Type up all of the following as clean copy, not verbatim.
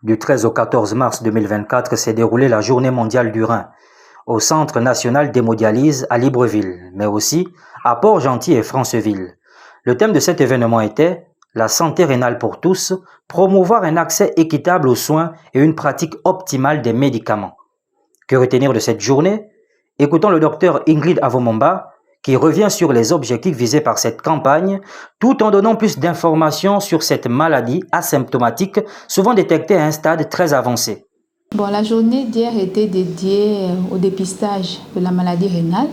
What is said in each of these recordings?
Du 13 au 14 mars 2024 s'est déroulée la Journée mondiale du rein au Centre national d'hémodialyse à Libreville, mais aussi à Port-Gentil et Franceville. Le thème de cet événement était « La santé rénale pour tous, promouvoir un accès équitable aux soins et une pratique optimale des médicaments ». Que retenir de cette journée? Écoutons le docteur Ingrid Avomomba, qui revient sur les objectifs visés par cette campagne, tout en donnant plus d'informations sur cette maladie asymptomatique, souvent détectée à un stade très avancé. Bon, la journée d'hier était dédiée au dépistage de la maladie rénale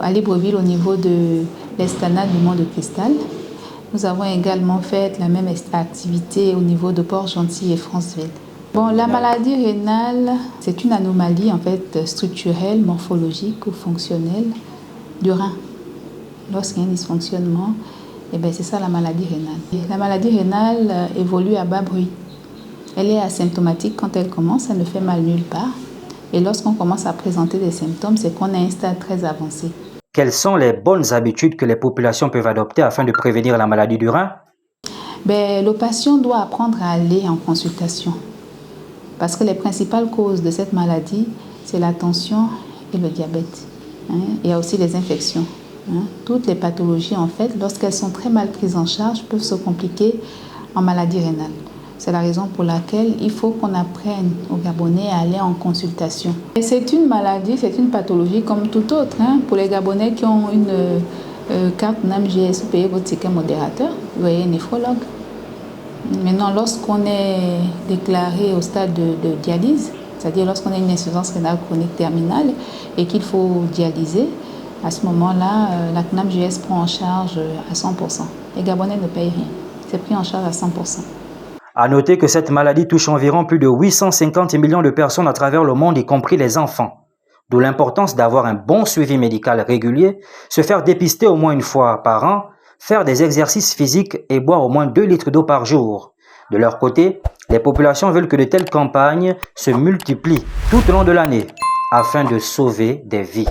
à Libreville au niveau de l'Estana du Mont de Cristal. Nous avons également fait la même activité au niveau de Port-Gentil et Franceville. Bon, la maladie rénale, c'est une anomalie en fait structurelle, morphologique ou fonctionnelle du rein. Lorsqu'il y a un dysfonctionnement, c'est ça la maladie rénale. La maladie rénale évolue à bas bruit. Elle est asymptomatique quand elle commence, elle ne fait mal nulle part. Et lorsqu'on commence à présenter des symptômes, c'est qu'on a un stade très avancé. Quelles sont les bonnes habitudes que les populations peuvent adopter afin de prévenir la maladie du rein? Le patient doit apprendre à aller en consultation. Parce que les principales causes de cette maladie, c'est la tension et le diabète. Il y a aussi les infections. Toutes les pathologies, en fait, lorsqu'elles sont très mal prises en charge, peuvent se compliquer en maladie rénale. C'est la raison pour laquelle il faut qu'on apprenne aux Gabonais à aller en consultation. Et c'est une maladie, c'est une pathologie comme tout autre. Pour les Gabonais qui ont une carte NAMGS, vous payez votre ticket modérateur, vous voyez un néphrologue. Maintenant, lorsqu'on est déclaré au stade de dialyse, c'est-à-dire lorsqu'on a une insuffisance rénale chronique terminale et qu'il faut dialyser, à ce moment-là, la CNAMGS prend en charge à 100%. Les Gabonais ne payent rien. C'est pris en charge à 100%. À noter que cette maladie touche environ plus de 850 millions de personnes à travers le monde, y compris les enfants. D'où l'importance d'avoir un bon suivi médical régulier, se faire dépister au moins une fois par an, faire des exercices physiques et boire au moins 2 litres d'eau par jour. De leur côté, les populations veulent que de telles campagnes se multiplient tout au long de l'année afin de sauver des vies.